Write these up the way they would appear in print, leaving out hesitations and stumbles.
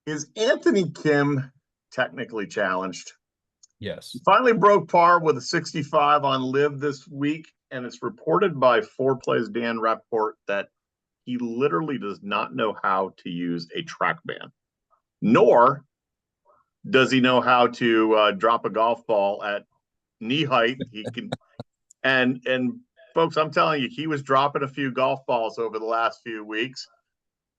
Is Anthony Kim technically challenged? He Yes. finally broke par with a 65 on Live this week, and it's reported by Four Plays Dan Rapport that he literally does not know how to use a TrackMan, nor does he know how to drop a golf ball at knee height. He can, and folks, I'm telling you, he was dropping a few golf balls over the last few weeks.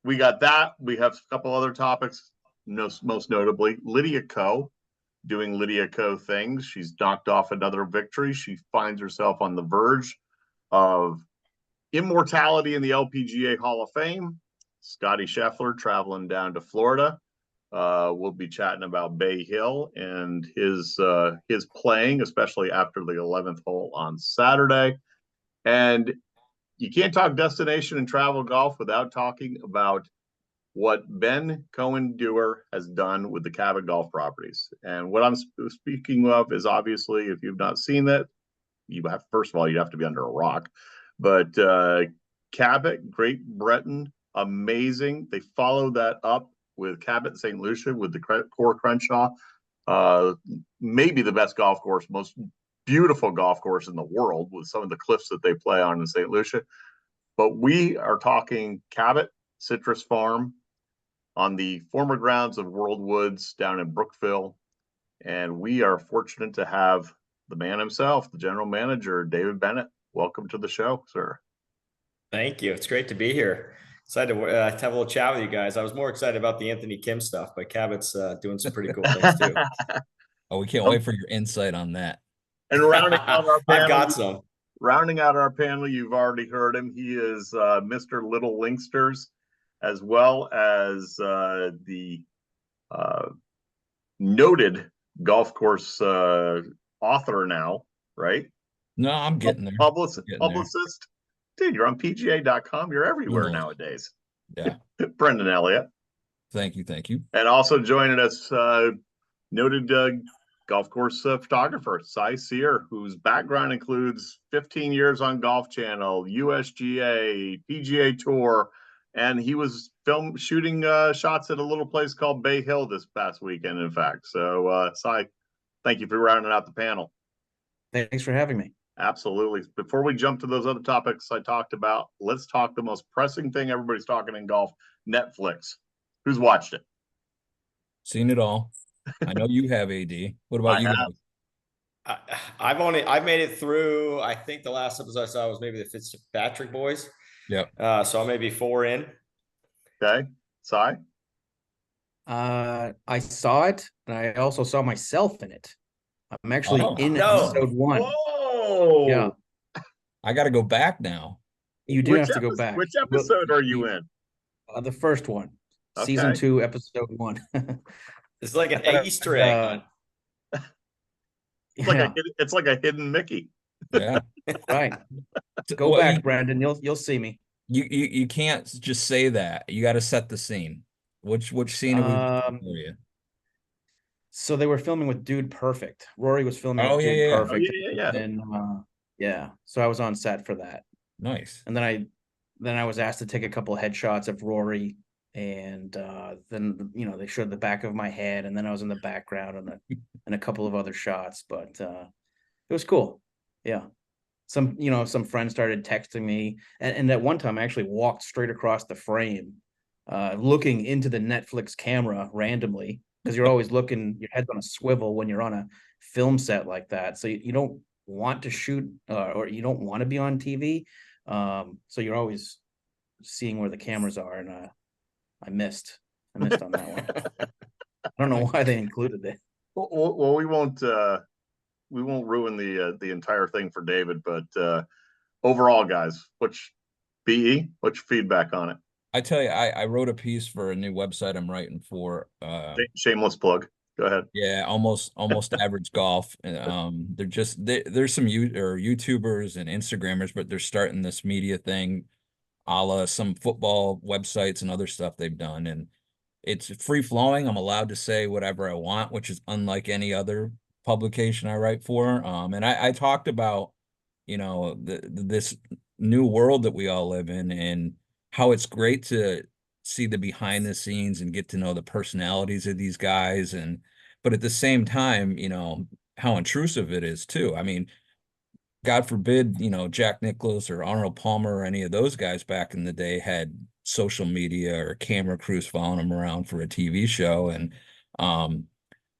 We got that. We have a couple other topics, most notably Lydia Ko doing Lydia Ko things. She's knocked off another victory. She finds herself on the verge of immortality in the LPGA Hall of Fame. Scotty Scheffler traveling down to Florida. We'll be chatting about Bay Hill and his playing, especially after the 11th hole on Saturday. And you can't talk destination and travel golf without talking about what Ben Cohen Dewar has done with the Cabot Golf properties. And what I'm speaking of is obviously, if you've not seen that, you have, first of all, you have to be under a rock. But Cabot, Great Breton, amazing. They follow that up with Cabot St. Lucia with the Core Crenshaw, maybe the best golf course, most beautiful golf course in the world with some of the cliffs that they play on in St. Lucia. But we are talking Cabot Citrus Farm on the former grounds of World Woods down in Brookville. And we are fortunate to have the man himself, the general manager, David Bennett. Welcome to the show, sir. Thank you. It's great to be here. Excited to have a little chat with you guys. I was more excited about the Anthony Kim stuff, but Cabot's doing some pretty cool things too. Oh, we can't wait for your insight on that. And rounding out our panel, I've got some. Rounding out our panel, you've already heard him. He is Mr. Little Linksters, as well as the noted golf course author now, right? No, I'm getting there. Publicist. Dude, you're on PGA.com. You're everywhere nowadays. Yeah. Brendan Elliott. Thank you. And also joining us, noted golf course photographer, Cy Cyr, whose background includes 15 years on Golf Channel, USGA, PGA Tour, and he was shooting shots at a little place called Bay Hill this past weekend, in fact. So, Cy, thank you for rounding out the panel. Thanks for having me. Absolutely. Before we jump to those other topics I talked about, let's talk the most pressing thing everybody's talking in golf, Netflix. Who's watched it? Seen it all. I know you have, AD. What about you guys? I've made it through. I think the last episode I saw was maybe the Fitzpatrick boys. Yep. So I may be 4 in. Okay. Cy? I saw it, and I also saw myself in it. I'm actually in episode 1. Whoa! Yeah. I got to go back now. You do have to go back. Which episode are you in? The first one. Okay. Season 2, episode 1. It's like an Easter egg. It's like a hidden Mickey. Yeah. Right. Go back, Brandon. You'll see me. You can't just say that. You got to set the scene. Which scene are we for you? So they were filming with Dude Perfect. Rory was filming with Dude Perfect. And so I was on set for that. Nice. And then I was asked to take a couple of headshots of Rory, and then they showed the back of my head, and then I was in the background and a couple of other shots, but it was cool. Yeah. Some friends started texting me, and at one time I actually walked straight across the frame, looking into the Netflix camera randomly, because you're always looking, your head's on a swivel when you're on a film set like that. So you don't want to shoot or you don't want to be on TV. So you're always seeing where the cameras are, and I missed on that one. I don't know why they included it. Well, we won't ruin the entire thing for David, but overall, guys, what's your feedback on it? I tell you, I wrote a piece for a new website I'm writing for. Shameless plug. Go ahead. Yeah, almost average golf. There's some YouTubers and Instagrammers, but they're starting this media thing, a la some football websites and other stuff they've done, and it's free flowing. I'm allowed to say whatever I want, which is unlike any other publication I write for. And I talked about, this new world that we all live in, and how it's great to see the behind the scenes and get to know the personalities of these guys. But at the same time, you know, how intrusive it is too. I mean, God forbid, you know, Jack Nicklaus or Arnold Palmer or any of those guys back in the day had social media or camera crews following them around for a TV show. Um,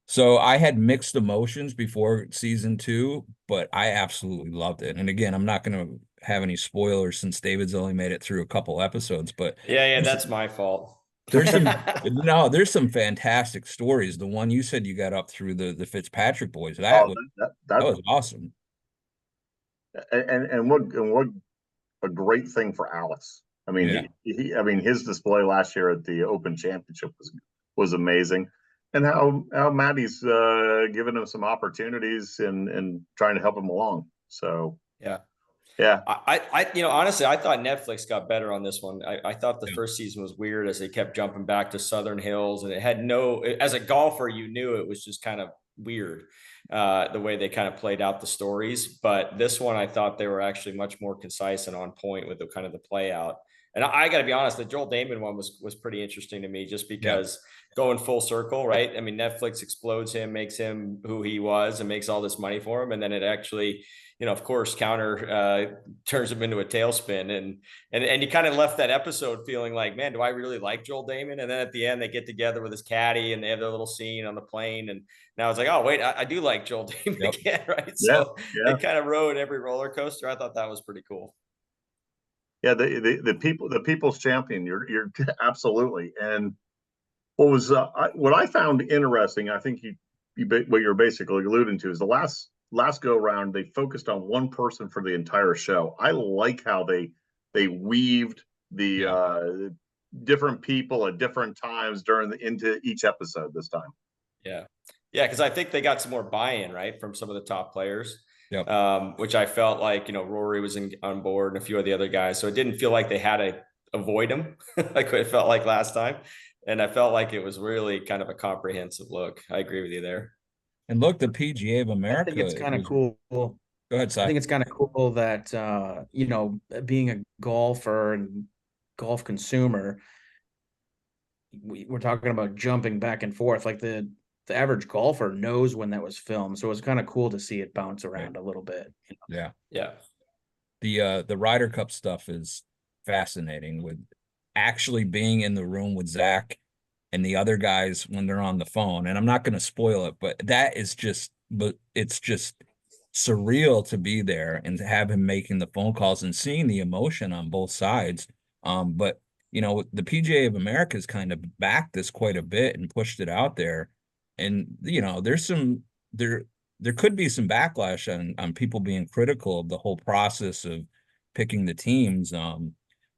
so I had mixed emotions before season 2, but I absolutely loved it. And again, I'm not going to have any spoilers since David's only made it through a couple episodes, but Yeah, that's my fault. there's some no, there's some fantastic stories. The one you said you got up through the Fitzpatrick boys, that was that was awesome. And what a great thing for Alex. I mean, I mean, his display last year at the Open Championship was amazing, and how Maddie's giving him some opportunities and trying to help him along. So yeah. I you know, honestly, I thought Netflix got better on this one. I thought the first season was weird as they kept jumping back to Southern Hills, and it had no. As a golfer, you knew it was just kind of weird the way they kind of played out the stories. But this one, I thought they were actually much more concise and on point with the kind of the play out. And I got to be honest, the Joel Damon one was pretty interesting to me, just because going full circle, right? I mean, Netflix explodes him, makes him who he was, and makes all this money for him, and then it actually, you know, of course, counter turns him into a tailspin, and you kind of left that episode feeling like, man, do I really like Joel Damon? And then at the end, they get together with his caddy, and they have their little scene on the plane, and now it's like, oh wait, I do like Joel Damon again, right? So they kind of rode every roller coaster. I thought that was pretty cool. Yeah, the people's champion. You're absolutely. And what I found interesting, I think what you're basically alluding to, is the last go round they focused on one person for the entire show. I like how they weaved the different people at different times into each episode this time. Yeah, because I think they got some more buy-in, right, from some of the top players. Yep. Which I felt like, you know, Rory was on board and a few of the other guys, so it didn't feel like they had to avoid him like it felt like last time. And I felt like it was really kind of a comprehensive look. I agree with you there. And look, the PGA of America. I think it's kind of cool. Go ahead, Cy. I think it's kind of cool that you know, being a golfer and golf consumer, we're talking about jumping back and forth. Like the average golfer knows when that was filmed, so it was kind of cool to see it bounce around a little bit. You know? Yeah. The Ryder Cup stuff is fascinating, with actually being in the room with Zach and the other guys when they're on the phone. And I'm not going to spoil it, but it's just surreal to be there and to have him making the phone calls and seeing the emotion on both sides. But you know, the PGA of America has kind of backed this quite a bit and pushed it out there. And you know, there could be some backlash on people being critical of the whole process of picking the teams.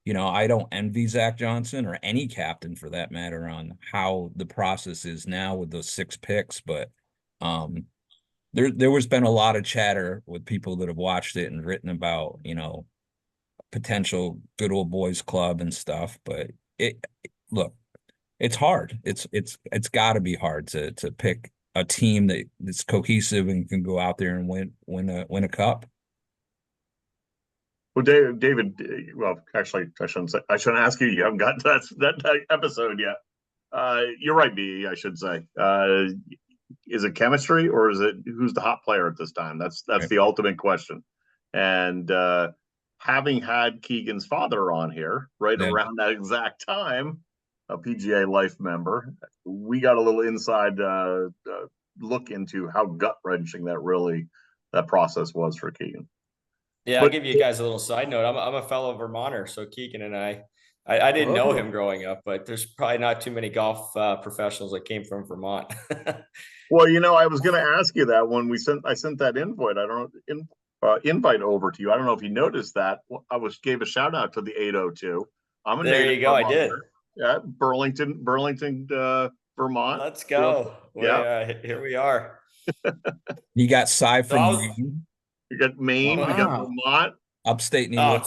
You know, I don't envy Zach Johnson, or any captain for that matter, on how the process is now with those 6 picks. But there was been a lot of chatter with people that have watched it and written about, you know, potential good old boys club and stuff. But look, it's hard. It's got to be hard to pick a team that's cohesive and can go out there and win a cup. Well, David, well, actually, I shouldn't ask you. You haven't gotten to that episode yet. You're right, B. I should say. Is it chemistry, or is it who's the hot player at this time? That's the ultimate question. And having had Keegan's father on here around that exact time, a PGA Life member, we got a little inside look into how gut-wrenching that process was for Keegan. Yeah, I'll give you guys a little side note. I'm a fellow Vermonter, so Keegan and I didn't know him growing up, but there's probably not too many golf professionals that came from Vermont. Well, you know, I was going to ask you that when I sent that invite. I don't know, invite over to you. I don't know if you noticed that. I gave a shout out to the 802. I'm a there you go. Vermonter. I did. Yeah, Burlington, Vermont. Let's go. Yeah, here we are. You got Cy from Maine. You got Maine. We got Vermont. Upstate New York.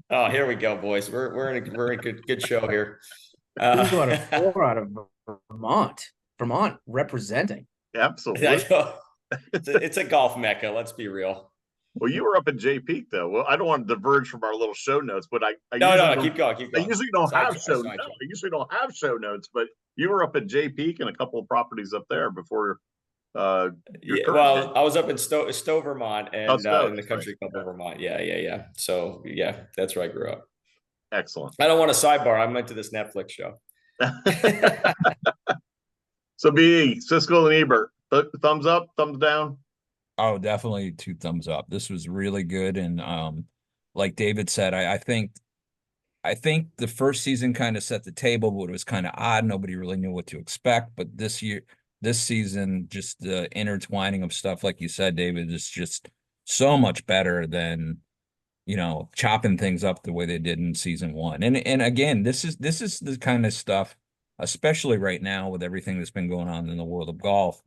Oh, here we go, boys. We're in a good show here. 2 out of 4 out of Vermont representing. Absolutely. I know. It's a golf mecca. Let's be real. Well, you were up at J Peak though. Well, I don't want to diverge from our little show notes, but I No, usually no, don't, keep going, keep I going. usually don't have show. No, Sidetrack. I usually don't have show notes, but you were up at J Peak and a couple of properties up there before. Your Yeah, current well, gig. I was up in Stowe, Vermont, and Stowe, in the that's right. country club of Vermont. Yeah. So yeah, that's where I grew up. Excellent. I don't want to sidebar. I'm into this Netflix show. So BE, Siskel and Ebert, thumbs up, thumbs down. Oh, definitely 2 thumbs up. This was really good. And like David said, I think the first season kind of set the table, but it was kind of odd. Nobody really knew what to expect. But this season, just the intertwining of stuff, like you said, David, is just so much better than, chopping things up the way they did in season 1. And again, this is the kind of stuff, especially right now with everything that's been going on in the world of golf.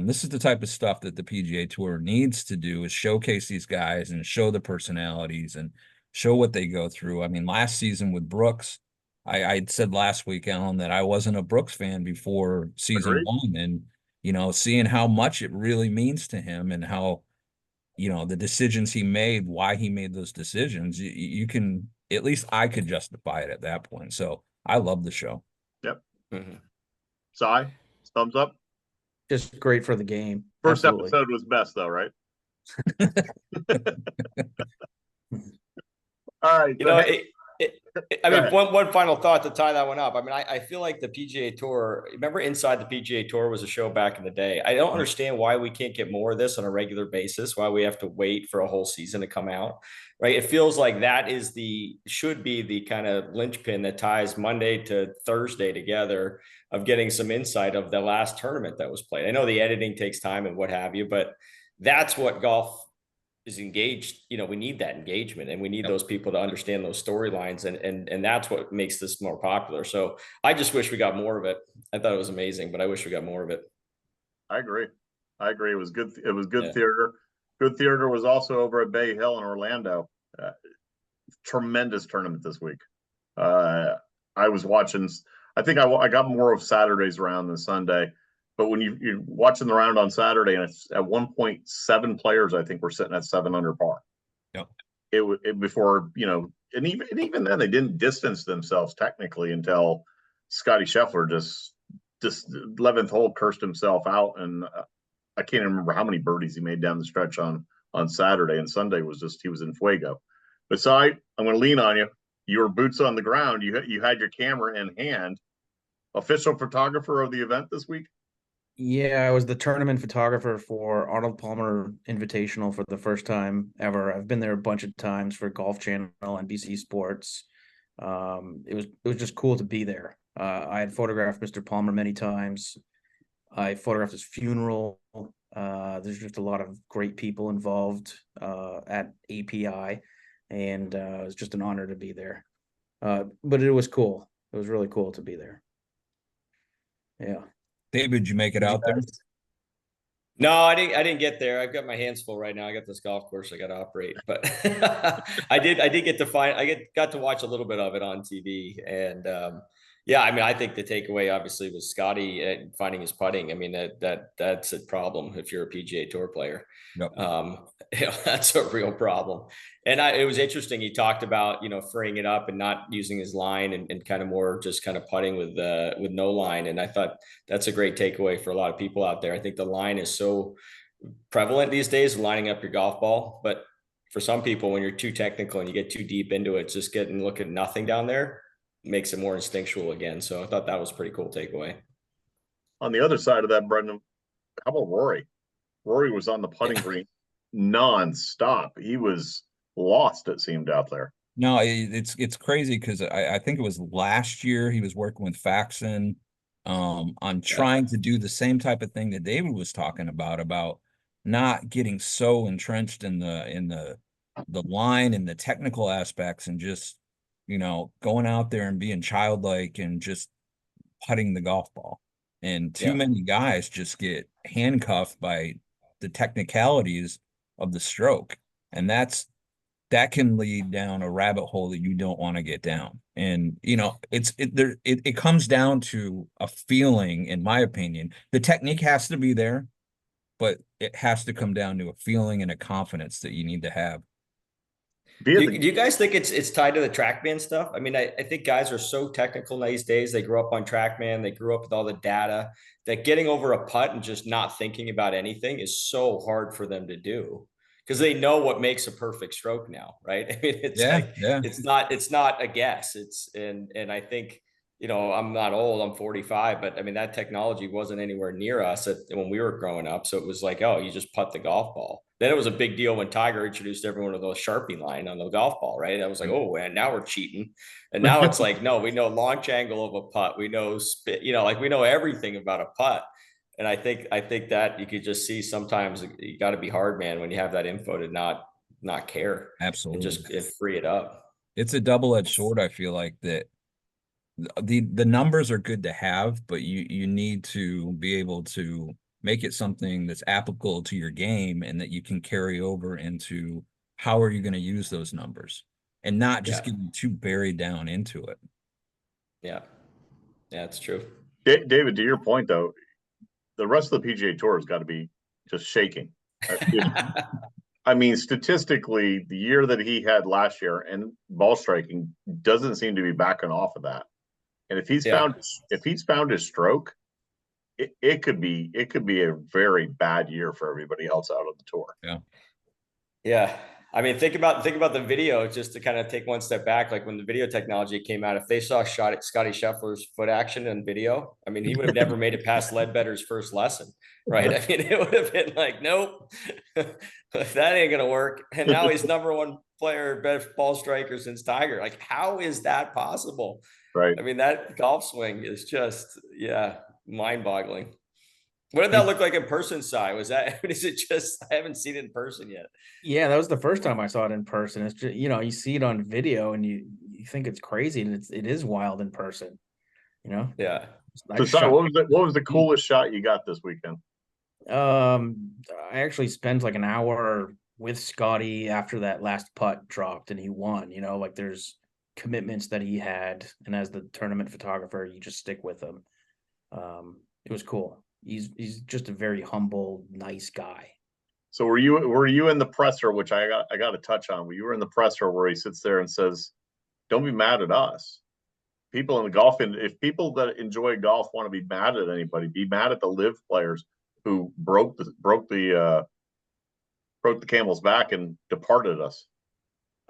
This is the type of stuff that the PGA Tour needs to do, is showcase these guys and show the personalities and show what they go through. I mean, last season with Brooks, I said last week, Alan, that I wasn't a Brooks fan before season Agreed. 1, and seeing how much it really means to him and how the decisions he made, why he made those decisions, you can, at least I could justify it at that point. So I love the show. Yep. Mhm. Cy, thumbs up. Just great for the game. First Absolutely. episode was best though, right? All right. I mean, one final thought to tie that one up. I mean, I feel like the PGA Tour, remember Inside the PGA Tour was a show back in the day. I don't understand why we can't get more of this on a regular basis, why we have to wait for a whole season to come out, right? It feels like that should be the kind of linchpin that ties Monday to Thursday together, of getting some insight of the last tournament that was played. I know the editing takes time and what have you, but that's what golf is engaged. We need that engagement, and we need those people to understand those storylines, and that's what makes this more popular. So I just wish we got more of it. I thought it was amazing, but I wish we got more of it. I agree. It was good. It was good Yeah. theater. Good theater was also over at Bay Hill in Orlando. Tremendous tournament this week. I was watching. I think I got more of Saturday's round than Sunday. But when you're watching the round on Saturday, and it's at 1.7 players, I think we're sitting at 7 under par. Yep. It before, and even then they didn't distance themselves technically until Scotty Scheffler just 11th hole cursed himself out, and I can't even remember how many birdies he made down the stretch on Saturday, and Sunday was just, he was in fuego. But so I'm going to lean on you. You were boots on the ground. You had your camera in hand. Official photographer of the event this week. Yeah, I was the tournament photographer for Arnold Palmer Invitational for the first time ever. I've been there a bunch of times for Golf Channel, NBC Sports. It was just cool to be there. I had photographed Mr. Palmer many times. I photographed his funeral. There's just a lot of great people involved at API, and it was just an honor to be there. But it was cool. It was really cool to be there. Yeah. David, did you make it out there? No, I didn't get there. I've got my hands full right now. I got this golf course I got to operate, but I did get to got to watch a little bit of it on TV. And yeah, I mean, I think the takeaway obviously was Scotty finding his putting. I mean, that's a problem if you're a PGA Tour player. Yep. That's a real problem. And it was interesting. He talked about, freeing it up and not using his line, and kind of more just kind of putting with no line. And I thought that's a great takeaway for a lot of people out there. I think the line is so prevalent these days, lining up your golf ball. But for some people, when you're too technical and you get too deep into it, just look at nothing down there makes it more instinctual again. So I thought that was a pretty cool takeaway. On the other side of that, Brendan, how about Rory? Rory was on the putting green non-stop. He was lost, it seemed, out there. No, it's crazy because I think it was last year he was working with Faxon on trying to do the same type of thing that David was talking about not getting so entrenched in the line and the technical aspects, and just going out there and being childlike and just putting the golf ball. And too many guys just get handcuffed by the technicalities of the stroke, and that can lead down a rabbit hole that you don't want to get down. And it comes down to a feeling, in my opinion. The technique has to be there, but it has to come down to a feeling and a confidence that you need to have. Do you guys think it's tied to the TrackMan stuff? I mean, I think guys are so technical these days. They grew up on TrackMan. They grew up with all the data that getting over a putt and just not thinking about anything is so hard for them to do because they know what makes a perfect stroke now, right? I mean, it's it's not a guess. And I think, you know, I'm not old, I'm 45, but I mean, that technology wasn't anywhere near us when we were growing up. So it was like, oh, you just putt the golf ball. Then it was a big deal when Tiger introduced everyone to those Sharpie line on the golf ball, right? I was like, oh, and now we're cheating. And now it's like, no, we know launch angle of a putt. We know spit, you know, like we know everything about a putt. And I think that you could just see sometimes you got to be hard, man, when you have that info to not care. Absolutely. And just free it up. It's a double-edged sword. I feel like that the numbers are good to have, but you need to be able to make it something that's applicable to your game and that you can carry over into how are you going to use those numbers and not just getting too buried down into it. Yeah, it's true. David, to your point though, the rest of the PGA Tour has got to be just shaking. I mean, statistically, the year that he had last year and ball striking doesn't seem to be backing off of that. And if he's found his stroke, it could be a very bad year for everybody else out on the tour. Yeah. I mean, think about the video, just to kind of take one step back. Like when the video technology came out, if they saw Scotty Scheffler's foot action in video, I mean, he would have never made it past Ledbetter's first lesson, right? I mean, it would have been like, nope, that ain't gonna work. And now he's #1 player, best ball striker since Tiger. Like, how is that possible? Right. I mean, that golf swing is just, mind-boggling. What did that look like in person, Cy? Is it just, I haven't seen it in person yet. Yeah, that was the first time I saw it in person. It's just, you know, you see it on video and you think it's crazy, and it is wild in person, you know? Yeah. So, Cy, what was the coolest shot you got this weekend? I actually spent like an hour with Scotty after that last putt dropped and he won, you know, like there's commitments that he had, and as the tournament photographer, you just stick with him. It was cool. He's just a very humble, nice guy. So were you in the presser, which I got to touch on? You were in the presser where he sits there and says, "Don't be mad at us. People in the golf, and if people that enjoy golf want to be mad at anybody, be mad at the live players who broke the camel's back and departed us."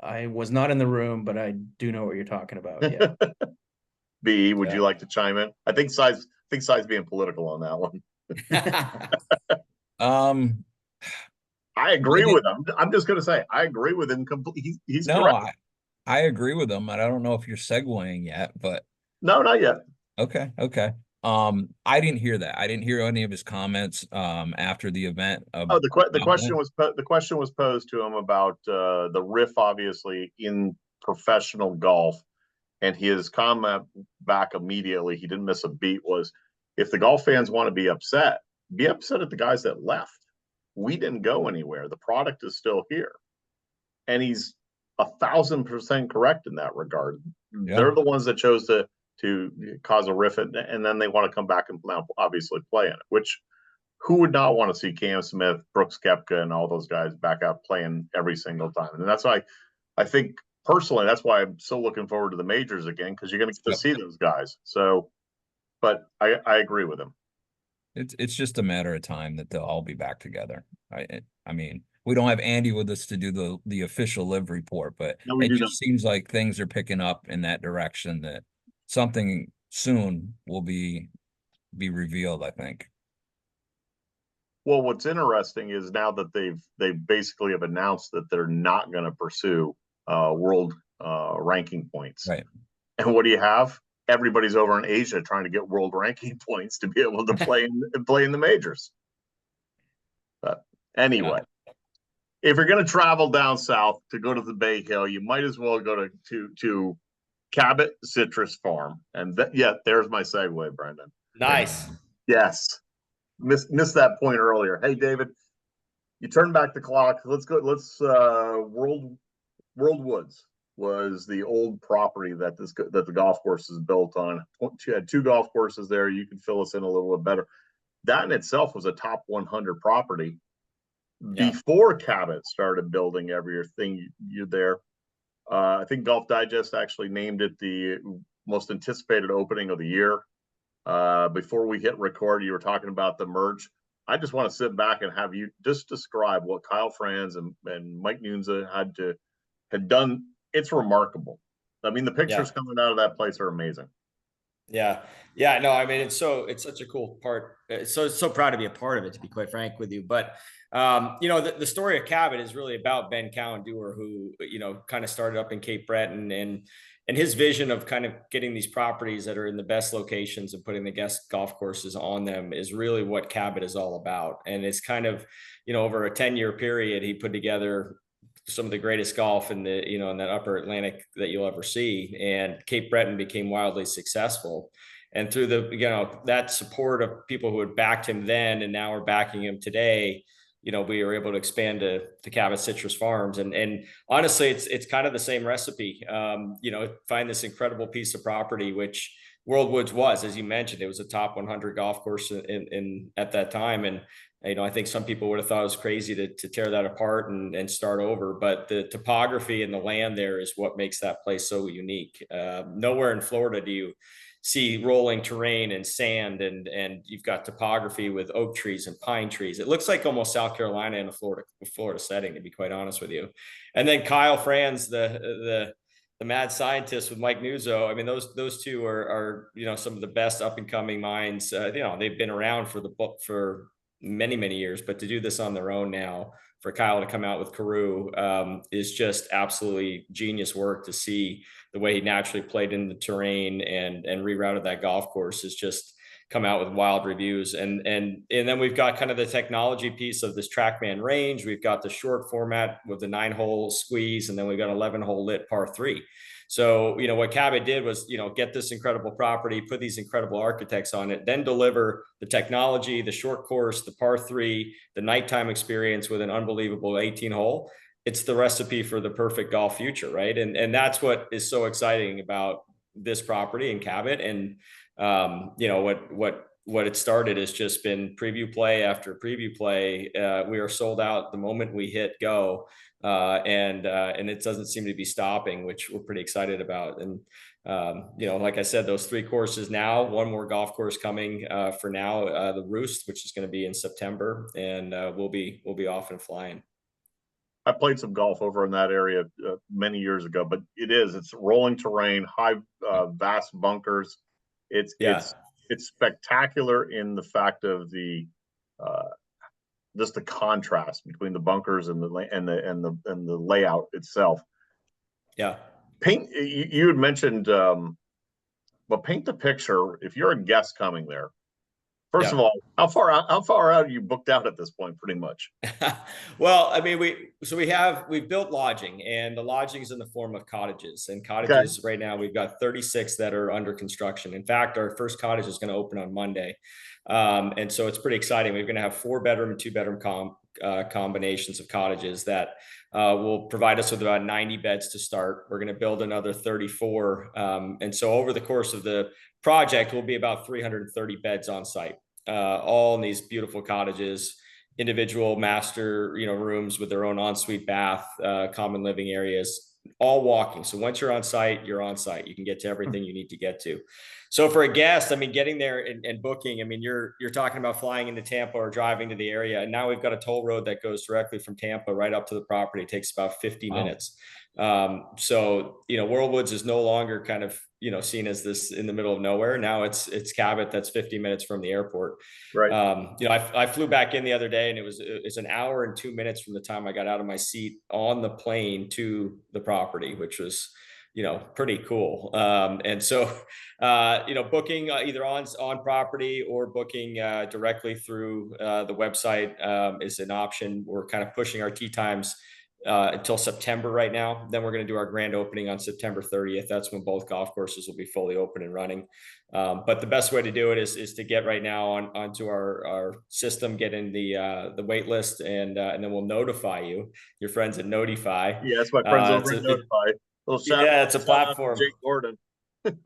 I was not in the room, but I do know what you're talking about. Yeah. B, would you like to chime in? I think Cy's being political on that one. I agree with him. I'm just going to say I agree with him completely. He's correct. I agree with him. I don't know if you're segueing yet, but no, not yet. Okay. I didn't hear that. I didn't hear any of his comments after the event. The question was posed to him about the riff, obviously in professional golf, and his comment back immediately, he didn't miss a beat, was, if the golf fans want to be upset at the guys that left. We didn't go anywhere. The product is still here. And he's 1,000% correct in that regard. Yeah. They're the ones that chose to cause a riff, and then they want to come back and obviously play in it, which who would not want to see Cam Smith, Brooks Koepka, and all those guys back out playing every single time? And that's why I think personally, that's why I'm so looking forward to the majors again, because you're going to get to see those guys. So, but I agree with him. It's just a matter of time that they'll all be back together. I mean, we don't have Andy with us to do the official live report, but it just seems like things are picking up in that direction, that something soon will be revealed, I think. Well, what's interesting is now that they basically have announced that they're not going to pursue world ranking points. Right. And what do you have? Everybody's over in Asia trying to get world ranking points to be able to play in the majors. But anyway, if you're going to travel down south to go to the Bay Hill, you might as well go to Cabot Citrus Farm. And there's my segue, Brendan. Nice. Yes. Missed that point earlier. Hey, David, you turn back the clock. Let's go. World Woods was the old property that the golf course is built on. You had 2 golf courses there. You can fill us in a little bit better. that in itself was a top 100 property Yeah. before Cabot started building everything you there. I think Golf Digest actually named it the most anticipated opening of the year. Before we hit record, you were talking about the merge. I just want to sit back and have you just describe what Kyle Franz and Mike Nunza had done. It's remarkable. I mean, the pictures coming out of that place are amazing. Yeah. Yeah. No, I mean, it's such a cool part. So proud to be a part of it, to be quite frank with you. But, you know, the story of Cabot is really about Ben Cowan-Dewar, who, you know, kind of started up in Cape Breton, and his vision of kind of getting these properties that are in the best locations and putting the best golf courses on them is really what Cabot is all about. And it's kind of, you know, over a 10-year period, he put together some of the greatest golf in the, you know, in that upper Atlantic that you'll ever see. And Cape Breton became wildly successful. And through the, you know, that support of people who had backed him then and now are backing him today, you know, we were able to expand to Cabot Citrus Farms. And honestly, it's kind of the same recipe. You know, find this incredible piece of property, which World Woods was, as you mentioned, it was a top 100 golf course in at that time. And, you know, I think some people would have thought it was crazy to tear that apart and start over, but the topography and the land there is what makes that place so unique. Nowhere in Florida do you see rolling terrain and sand, and you've got topography with oak trees and pine trees. It looks like almost South Carolina in a Florida setting, to be quite honest with you. And then Kyle Franz, the mad scientist, with Mike Nuzzo. I mean, those two are, you know, some of the best up and coming minds. You know, they've been around for many years, but to do this on their own now, for Kyle to come out with Carew, is just absolutely genius work. To see the way he naturally played in the terrain and rerouted that golf course is just come out with wild reviews. And then we've got kind of the technology piece of this TrackMan range. We've got the short format with the 9-hole squeeze, and then we've got 11-hole lit par 3. So, you know, what Cabot did was, you know, get this incredible property, put these incredible architects on it, then deliver the technology, the short course, the par 3, the nighttime experience with an unbelievable 18-hole. It's the recipe for the perfect golf future, right? And that's what is so exciting about this property in Cabot. And you know, what it started has just been preview play after preview play. We are sold out the moment we hit go. And it doesn't seem to be stopping, which we're pretty excited about. And, you know, like I said, those 3 courses now, one more golf course coming for now, the Roost, which is going to be in September, and we'll be off and flying. I played some golf over in that area many years ago, but it's rolling terrain, high, vast bunkers. It's spectacular in the fact of the just the contrast between the bunkers and the layout itself. Yeah. You had mentioned, but paint the picture. If you're a guest coming there, first of all, how far out are you booked out at this point? Pretty much. Well, I mean, we've built lodging, and the lodging is in the form of cottages. And cottages right now, we've got 36 that are under construction. In fact, our first cottage is going to open on Monday. And so it's pretty exciting. We're going to have 4-bedroom and 2-bedroom combinations of cottages that will provide us with about 90 beds to start. We're going to build another 34. And so over the course of the project, will be about 330 beds on site, all in these beautiful cottages, individual master, you know, rooms with their own ensuite bath, common living areas, all walking. So once you're on site, you're on site. You can get to everything you need to get to. So for a guest, I mean, getting there and booking, I mean, you're talking about flying into Tampa or driving to the area. And now we've got a toll road that goes directly from Tampa right up to the property. It takes about 50 minutes. So, you know, World Woods is no longer kind of, you know, seen as this in the middle of nowhere. Now it's Cabot that's 50 minutes from the airport. Right. You know, I flew back in the other day, and it's an hour and 2 minutes from the time I got out of my seat on the plane to the property, which was, you know, pretty cool. And so, you know, booking either on property or booking directly through the website is an option. We're kind of pushing our tee times until September right now. Then we're going to do our grand opening on September 30th. That's when both golf courses will be fully open and running. But the best way to do it is to get right now onto our system, get in the wait list, and then we'll notify you, your friends at Notify. Yeah, that's my friends over at Notify. Yeah, it's a platform. Jake Gordon.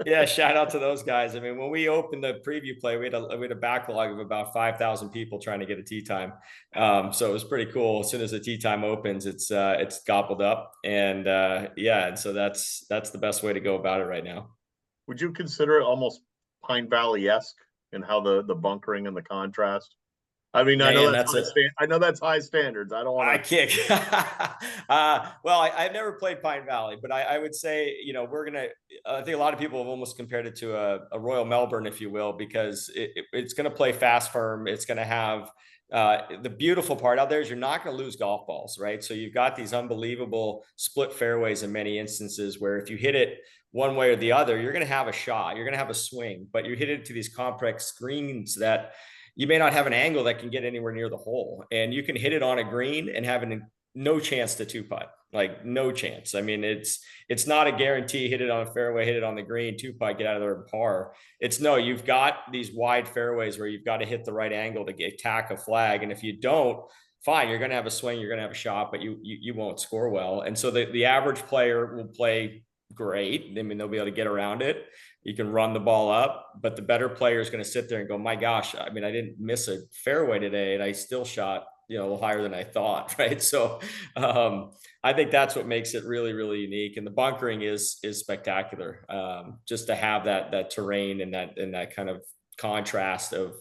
Yeah, shout out to those guys. I mean, when we opened the preview play, we had a backlog of about 5,000 people trying to get a tee time. So it was pretty cool. As soon as the tee time opens, it's gobbled up, and yeah, and so that's the best way to go about it right now. Would you consider it almost Pine Valley-esque in how the bunkering and the contrast? I mean, I know Man, that's I know that's high standards. I don't I want to. kick. Well, I've never played Pine Valley, but I would say, you know, I think a lot of people have almost compared it to a Royal Melbourne, if you will, because it's going to play fast firm. It's going to have the beautiful part out there is you're not going to lose golf balls, right? So you've got these unbelievable split fairways in many instances where if you hit it one way or the other, you're going to have a shot, you're going to have a swing, but you hit it to these complex screens that you may not have an angle that can get anywhere near the hole, and you can hit it on a green and have no chance to two putt, like no chance. I mean, it's not a guarantee. Hit it on a fairway, hit it on the green, two putt, get out of there and par. It's no, you've got these wide fairways where you've got to hit the right angle to attack a flag, and if you don't, fine, you're going to have a swing, you're going to have a shot, but you won't score well. And so the average player will play great. I mean, they'll be able to get around it. You can run the ball up, but the better player is going to sit there and go, my gosh, I mean, I didn't miss a fairway today and I still shot, you know, a little higher than I thought. Right. So I think that's what makes it really, really unique. And the bunkering is spectacular. Just to have that terrain and that kind of contrast of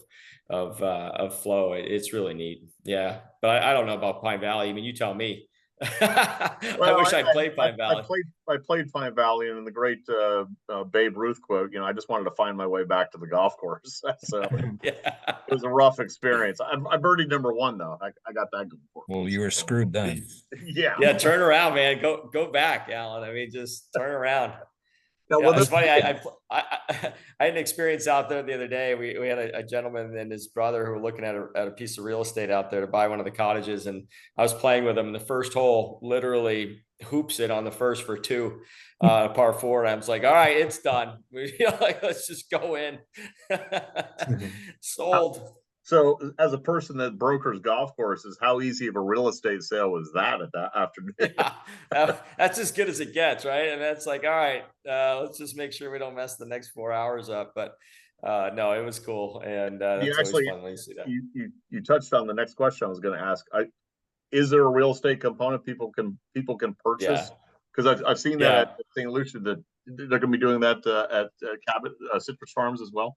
flow. It's really neat. Yeah. But I don't know about Pine Valley. I mean, you tell me. I wish I'd played Pine Valley. I played Pine Valley, and in the great Babe Ruth quote, you know, I just wanted to find my way back to the golf course. So Yeah. it was a rough experience. I birdied number one though. I got that good for me. Well, you were screwed then. Yeah. Yeah, turn around, man. Go back, Alan. I mean, just turn around. No, Yeah, well, it's funny. I had an experience out there the other day. We had a gentleman and his brother who were looking at a piece of real estate out there to buy one of the cottages, and I was playing with him. And the first hole literally hoops it on the first for two, par four, and I was like, "All right, it's done. Like, let's just go in." Sold. So, as a person that brokers golf courses, how easy of a real estate sale was that at that afternoon? Yeah, that's as good as it gets, right? And that's like, all right, let's just make sure we don't mess the next 4 hours up. But no, it was cool, and that's always fun when you see that. You touched on the next question I was going to ask. Is there a real estate component people can purchase? Because I've seen that at St. Lucia that they're going to be doing that at Cabot Citrus Farms as well.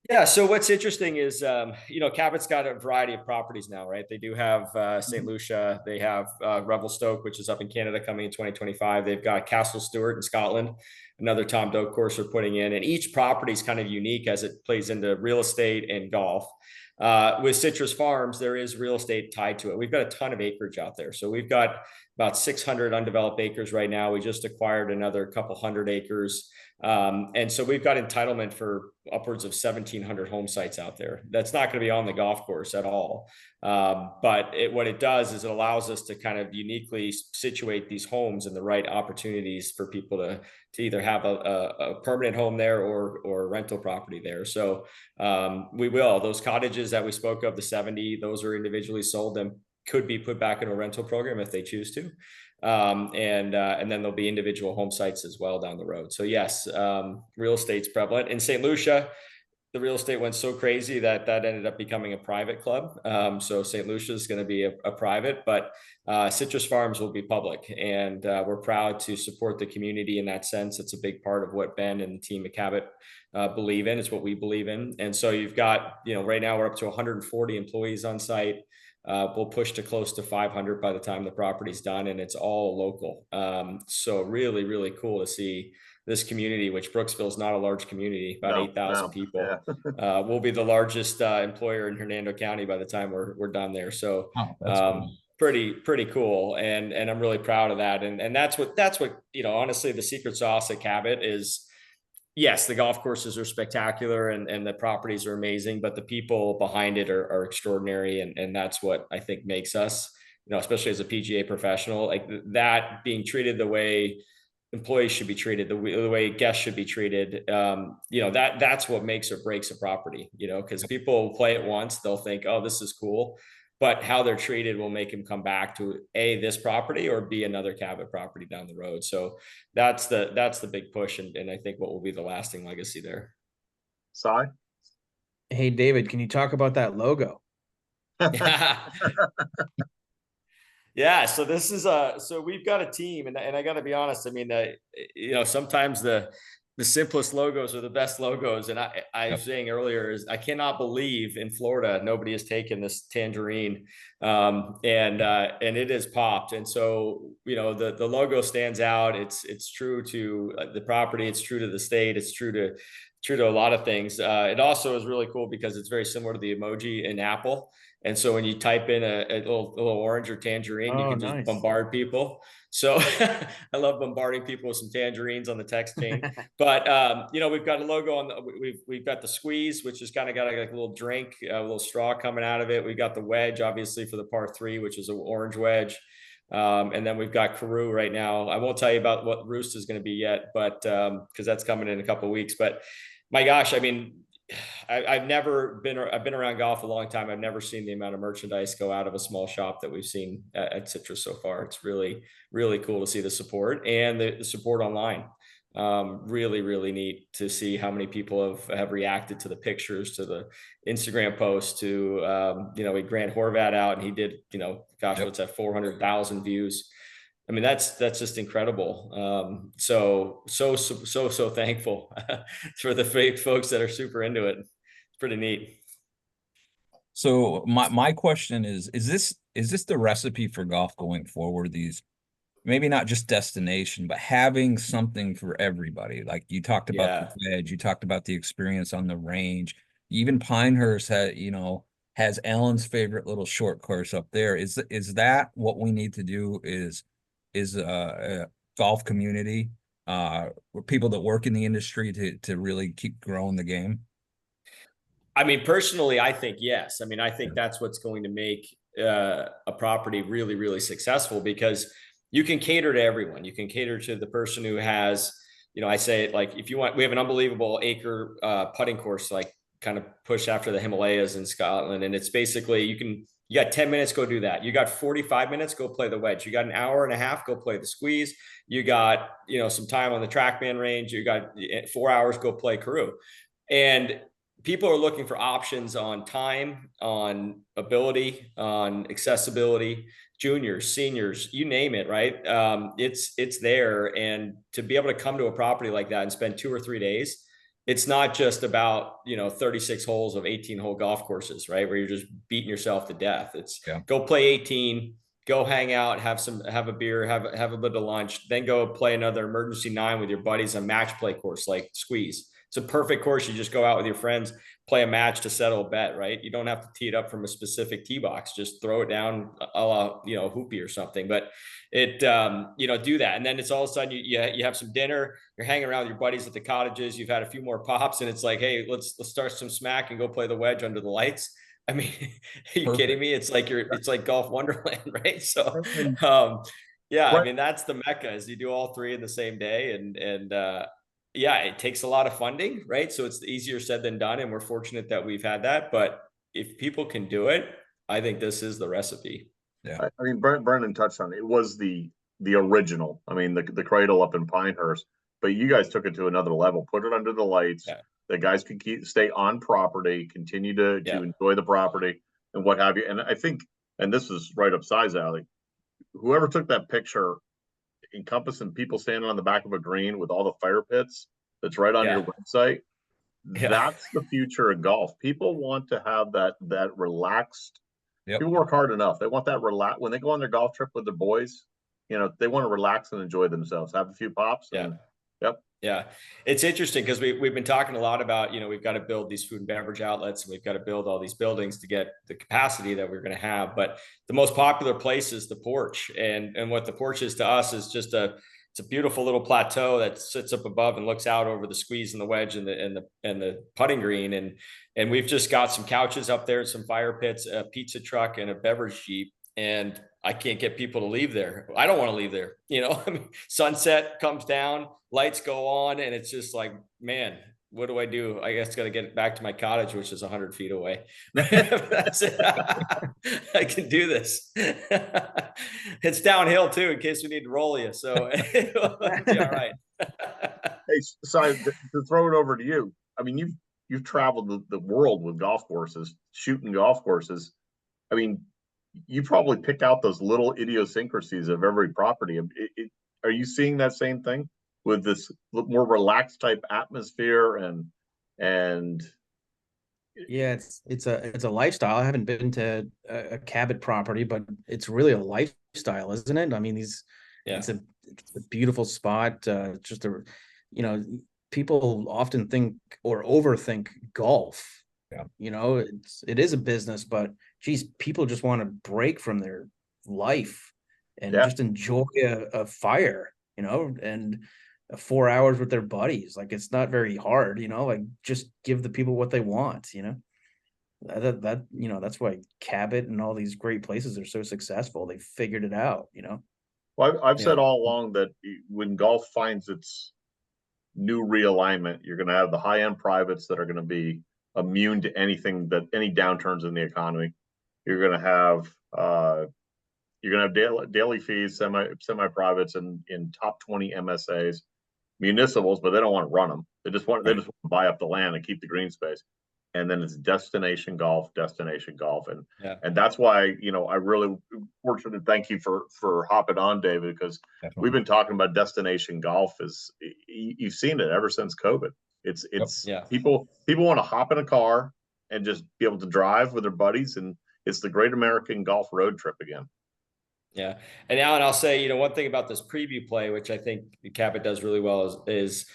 Yeah. So what's interesting is, you know, Cabot's got a variety of properties now, right? They do have St. Lucia. They have Revelstoke, which is up in Canada coming in 2025. They've got Castle Stewart in Scotland, another Tom Doak course we're putting in. And each property is kind of unique as it plays into real estate and golf. With Citrus Farms, there is real estate tied to it. We've got a ton of acreage out there. So we've got about 600 undeveloped acres right now. We just acquired another couple hundred acres. And so we've got entitlement for upwards of 1,700 home sites out there. That's not going to be on the golf course at all. But what it does is it allows us to kind of uniquely situate these homes in the right opportunities for people to either have a permanent home there or a rental property there. So those cottages that we spoke of, the 70, those are individually sold. Them could be put back in a rental program if they choose to. And then there'll be individual home sites as well down the road. So yes, real estate's prevalent. In St. Lucia, the real estate went so crazy that ended up becoming a private club. So St. Lucia is going to be a private, but Citrus Farms will be public. And we're proud to support the community in that sense. It's a big part of what Ben and the team at Cabot believe in. It's what we believe in. And so you've got, you know, right now we're up to 140 employees on site. We'll push to close to 500 by the time the property's done, and it's all local. So really, really cool to see this community, which Brooksville is not a large community, about 8,000 people. Yeah. We'll be the largest employer in Hernando County by the time we're done there. So cool. Pretty cool. And I'm really proud of that. And that's what, you know, honestly, the secret sauce at Cabot is, yes, the golf courses are spectacular and the properties are amazing, but the people behind it are extraordinary. And that's what I think makes us, you know, especially as a PGA professional, like that being treated the way employees should be treated, the way guests should be treated. You know, that's what makes or breaks a property, you know, because people play it once, they'll think, oh, this is cool. but how they're treated will make him come back to this property or B, another Cabot property down the road. So that's the big push. And I think what will be the lasting legacy there. Cy? Hey, David, can you talk about that logo? Yeah, so this is so we've got a team, and I got to be honest. I mean, sometimes the simplest logos are the best logos. And I was saying earlier is I cannot believe in Florida nobody has taken this tangerine, and it has popped. And so the logo stands out. It's true to the property. It's true to the state. It's true to a lot of things. It also is really cool because it's very similar to the emoji in Apple. And so when you type in a little orange or tangerine, you can just bombard people. So I love bombarding people with some tangerines on the text chain. But we've got a logo on we've got the squeeze, which has kind of got a little drink, a little straw coming out of it. We got the wedge, obviously, for the par 3, which is an orange wedge. And then we've got Carew right now. I won't tell you about what Roost is going to be yet, but because that's coming in a couple of weeks. But my gosh, I mean, I've been around golf a long time. I've never seen the amount of merchandise go out of a small shop that we've seen at Citrus so far. It's really, really cool to see the support and the support online. Really, really neat to see how many people have reacted to the pictures, to the Instagram posts, to, we Grant Horvat out and he did, what's that, 400,000 views. I mean, that's just incredible. So thankful for the folks that are super into it. It's pretty neat. So my question is this the recipe for golf going forward? These maybe not just destination, but having something for everybody. Like you talked about the wedge, you talked about the experience on the range. Even Pinehurst has Alan's favorite little short course up there. Is that what we need to do? Is a golf community, people that work in the industry to really keep growing the game? I mean, personally, I think yes. I mean, I think that's what's going to make a property really, really successful, because you can cater to everyone. You can cater to the person who has, I say it like, if you want, we have an unbelievable acre putting course, like kind of push after the Himalayas in Scotland. And it's basically, you got 10 minutes, go do that. You got 45 minutes, go play the wedge. You got an hour and a half, go play the squeeze. You got, some time on the TrackMan range. You got 4 hours, go play Carew. And people are looking for options on time, on ability, on accessibility, juniors, seniors, you name it, right? It's there. And to be able to come to a property like that and spend 2 or 3 days, it's not just about 36 holes of 18-hole golf courses, right, where you're just beating yourself to death. It's go play 18, go hang out, have a beer, have a bit of lunch, then go play another emergency 9 with your buddies, a match play course like Squeeze. It's a perfect course. You just go out with your friends, play a match to settle a bet, right? You don't have to tee it up from a specific tee box. Just throw it down a la, hoopy or something. But it, do that. And then it's all of a sudden you have some dinner, you're hanging around with your buddies at the cottages, you've had a few more pops, and it's like, hey, let's start some smack and go play the wedge under the lights. I mean, are you kidding me? It's like golf wonderland, right? So, I mean, that's the mecca, is you do all 3 in the same day. And it takes a lot of funding, right? So it's easier said than done. And we're fortunate that we've had that. But if people can do it, I think this is the recipe. Yeah. I mean, Brendan touched on it. It was the original. I mean, the cradle up in Pinehurst, but you guys took it to another level, put it under the lights. Yeah. The guys can stay on property, continue to enjoy the property and what have you. And I think, and this is right up Cy's alley, whoever took that picture encompassing people standing on the back of a green with all the fire pits that's right on your website. That's the future of golf. People want to have that relaxed. People work hard enough. They want that when they go on their golf trip with their boys, they want to relax and enjoy themselves, have a few pops. Yeah. It's interesting because we've been talking a lot about, we've got to build these food and beverage outlets, and we've got to build all these buildings to get the capacity that we're going to have. But the most popular place is the porch. And what the porch is to us is just it's a beautiful little plateau that sits up above and looks out over the squeeze and the wedge and the putting green. And we've just got some couches up there, some fire pits, a pizza truck, and a beverage Jeep. And I can't get people to leave there. I don't want to leave there. I mean, sunset comes down, lights go on, and it's just like, man, what do I do? I guess got to get back to my cottage, which is 100 feet away. That's it. I can do this. It's downhill too, in case we need to roll you. So it'll be all right. Hey, Cy, to throw it over to you. I mean, you've traveled the world with golf courses, shooting golf courses. I mean, you probably pick out those little idiosyncrasies of every property. Are you seeing that same thing with this more relaxed type atmosphere and Yeah, it's a lifestyle. I haven't been to a Cabot property, but it's really a lifestyle, isn't it? I mean, it's a beautiful spot. Just a, you know, people often think or overthink golf. Yeah. You know, it is a business, but geez, people just want to break from their life and Yeah. just enjoy a fire, you know, and 4 hours with their buddies. Like, it's not very hard, you know, like just give the people what they want, you know. That you know, that's why Cabot and all these great places are so successful. They figured it out, you know. well, I've Yeah. said all along that when golf finds its new realignment, you're going to have the high end privates that are going to be immune to any downturns in the economy. You're going to have daily fees, semi privates, and in top 20 MSAs, municipals, but they don't want to run them. They just want to buy up the land and keep the green space. And then it's destination golf, and Yeah. and that's why I really fortunate. Thank you for hopping on, David, because we've been talking about destination golf. You've seen it ever since COVID. It's Yeah. people want to hop in a car and just be able to drive with their buddies, and it's the great American golf road trip again. Yeah. And Alan, I'll say, one thing about this preview play, which I think Cabot does really well, is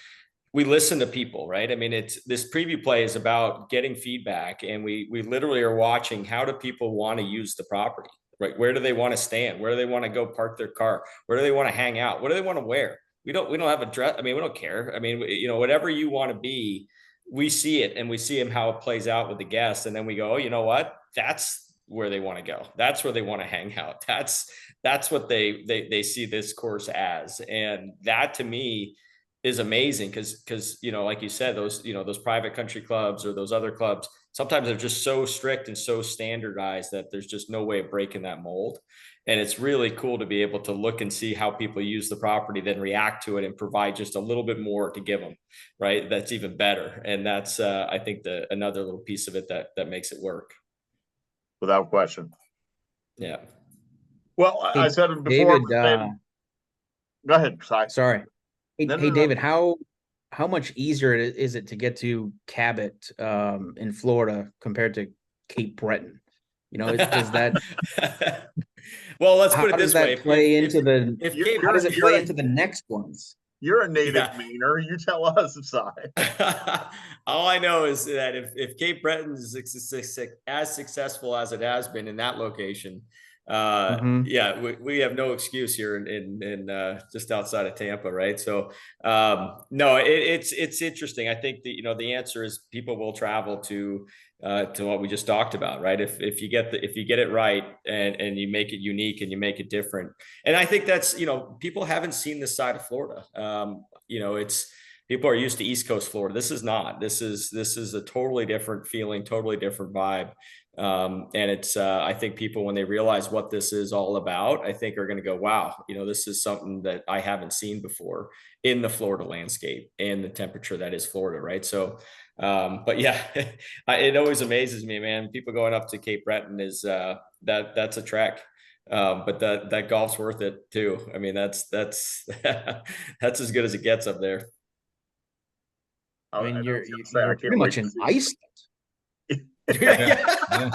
we listen to people, right? I mean, this preview play is about getting feedback, and we literally are watching, how do people want to use the property, right? Where do they want to stand? Where do they want to go park their car? Where do they want to hang out? What do they want to wear? We don't have a dress. I mean, we don't care. I mean, whatever you want to be, we see it, and we see how it plays out with the guests. And then we go, oh, you know what? That's where they want to go. That's where they want to hang out. That's what they see this course as. And that, to me, is amazing, because like you said, those private country clubs or those other clubs, sometimes they're just so strict and so standardized that there's just no way of breaking that mold. And it's really cool to be able to look and see how people use the property, then react to it and provide just a little bit more to give them, right? That's even better. And that's I think another little piece of it that makes it work. Without question. Yeah. Well, Hey, I said it before. David, go ahead, Cy. sorry. Hey, No, hey, no. David, how much easier is it to get to Cabot in Florida compared to Cape Breton? You know, does that well, let's put it how does this way. that play into how does it play into the next ones? You're a native Yeah. Mainer. You tell us, Cy. All I know is that if Cape Breton is as successful as it has been in that location, yeah, we have no excuse here in just outside of Tampa, right? So no, it's interesting. I think that the answer is people will travel to what we just talked about, right? If you get it right, and you make it unique and you make it different. And I think that's, people haven't seen this side of Florida. It's, people are used to East Coast Florida. This is not. This is a totally different feeling, totally different vibe. And it's I think people, when they realize what this is all about, I think are going to go, wow, this is something that I haven't seen before in the Florida landscape and the temperature that is Florida, right? So but yeah, it always amazes me, man. People going up to Cape Breton is that's a trek. But that golf's worth it too. I mean, that's that's as good as it gets up there. I mean, you're can't pretty much in Iceland. Yeah.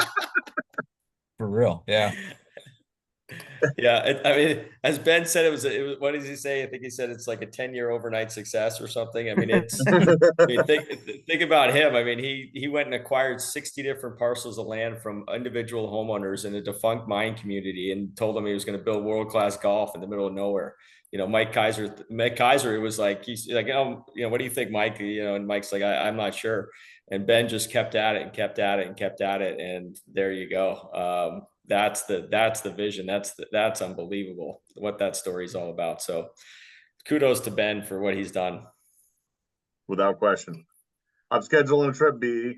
For real. Yeah. Yeah. I mean, as Ben said, it was, what did he say? I think he said it's like a 10-year overnight success or something. I mean, think about him. I mean, he went and acquired 60 different parcels of land from individual homeowners in a defunct mine community, and told them he was going to build world-class golf in the middle of nowhere. Mike Kaiser, it was like, he's like, what do you think, Mike? And Mike's like, I'm not sure. And Ben just kept at it and kept at it and kept at it. And there you go. That's the vision. That's unbelievable what that story is all about. So kudos to Ben for what he's done. Without question. I'm scheduling a trip B.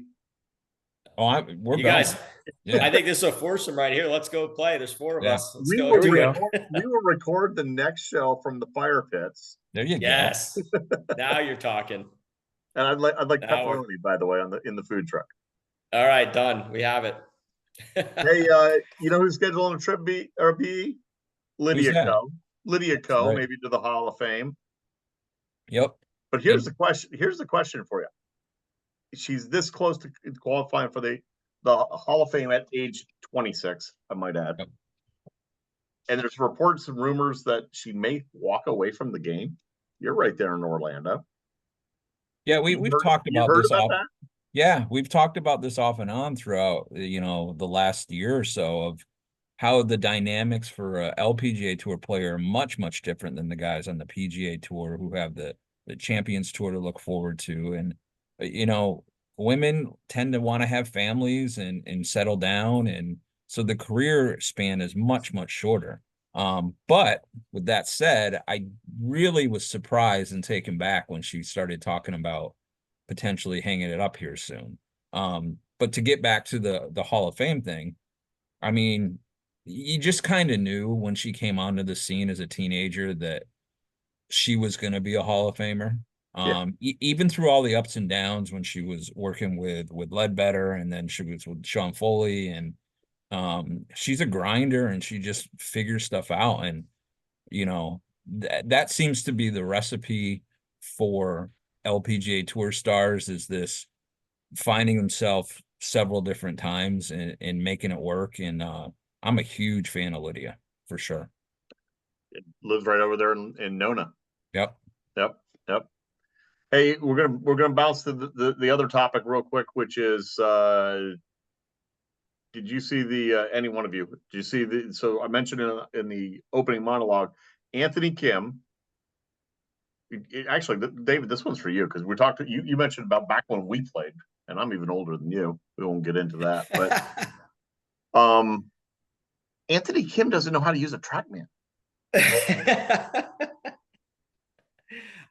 Oh, we're You going. guys, Yeah. I think this is a foursome right here. Let's go play. There's four of Yeah. us. Let's We go will do it. record, we will record the next show from the fire pits. There you Yes. Now you're talking. And I'd like Now we're- pepperoni, by the way, in the food truck. All right, done. We have it. Hey, you know who's scheduling a trip B or B? Lydia that? Co. Lydia Co. right. Maybe to the Hall of Fame. go. Yep. But here's the question. Here's the question for you. She's this close to qualifying for the Hall of Fame at age 26, I might add. Yep. And there's reports and rumors that she may walk away from the game. You're right there in Orlando. Yeah, we've talked about this off. That? Yeah, we've talked about this off and on throughout, the last year or so of how the dynamics for a LPGA Tour player are much, much different than the guys on the PGA Tour who have the Champions Tour to look forward to. And, women tend to want to have families and settle down. And so the career span is much, much shorter. But with that said, I really was surprised and taken back when she started talking about potentially hanging it up here soon. But to get back to the Hall of Fame thing, I mean, you just kind of knew when she came onto the scene as a teenager that she was going to be a Hall of Famer. Even through all the ups and downs when she was working with Ledbetter and then she was with Sean Foley, and she's a grinder and she just figures stuff out. And, that seems to be the recipe for LPGA Tour stars, is this finding himself several different times and making it work. And I'm a huge fan of Lydia for sure. It lives right over there in Nona. Yep. Hey, we're gonna bounce to the other topic real quick, which is did you see any one of you? Did you see so I mentioned in the opening monologue, Anthony Kim. Actually, David, this one's for you because we talked. You mentioned about back when we played, and I'm even older than you. We won't get into that, but Anthony Kim doesn't know how to use a TrackMan.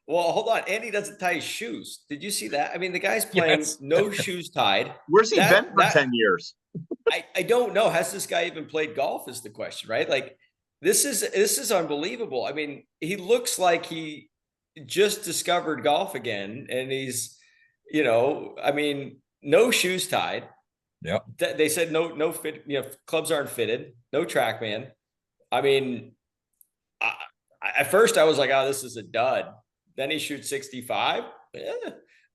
Well, hold on. Andy doesn't tie his shoes. Did you see that? I mean, the guy's playing no shoes tied. Where's he been for 10 years? I don't know. Has this guy even played golf is the question, right? Like, this is unbelievable. I mean, he looks like he just discovered golf again, and he's, I mean, no shoes tied. Yep. They said no fit, clubs aren't fitted, no TrackMan. I mean, at first I was like, oh, this is a dud. Then he shoots 65. Yeah,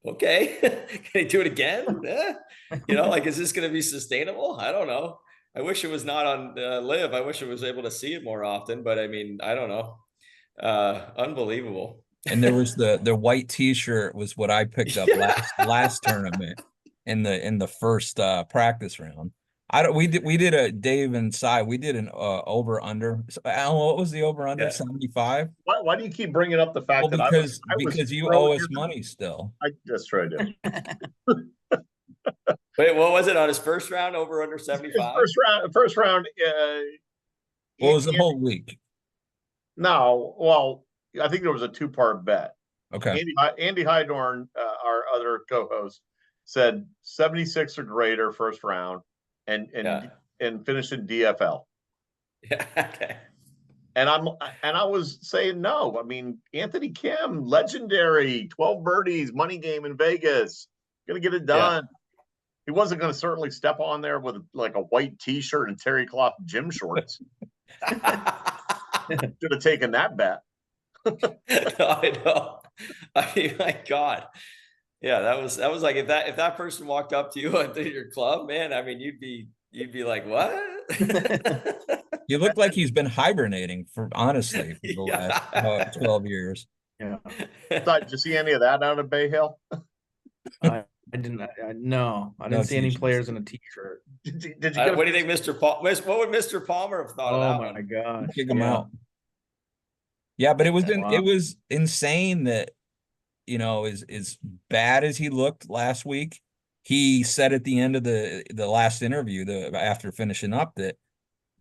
okay. Can he do it again? Yeah. Like, is this going to be sustainable? I don't know. I wish it was not on Live. I wish I was able to see it more often, but I mean, I don't know. Unbelievable. And there was the white T-shirt was what I picked up last tournament in the first practice round. We did a Dave and Cy. We did an over under. Alan, what was the over under? 75. Why do you keep bringing up the fact that because you owe us money still? That's right. Wait, what was it on his first round? Over under 75. First round. What was the whole week? No, well, I think there was a 2-part bet. Okay. Andy Hydorn, our other co-host, said 76 or greater first round, and finished in DFL. Yeah. Okay. And I was saying no. I mean, Anthony Kim, legendary, 12 birdies, money game in Vegas, gonna get it done. Yeah. He wasn't going to certainly step on there with like a white T-shirt and terry cloth gym shorts. Should have taken that bet. I know. I mean, my God. Yeah, that was like if that person walked up to you at your club, man. I mean, you'd be like, what? You look like he's been hibernating for the last 12 years. Yeah. Did you see any of that out of Bay Hill? I didn't. No, I didn't see any players in a T-shirt. Did you what do you think, Mr. Paul? What would Mr. Palmer have thought of that one? Oh my God! Kick him out. Yeah, but it was insane that as bad as he looked last week, he said at the end of the last interview, after finishing up, that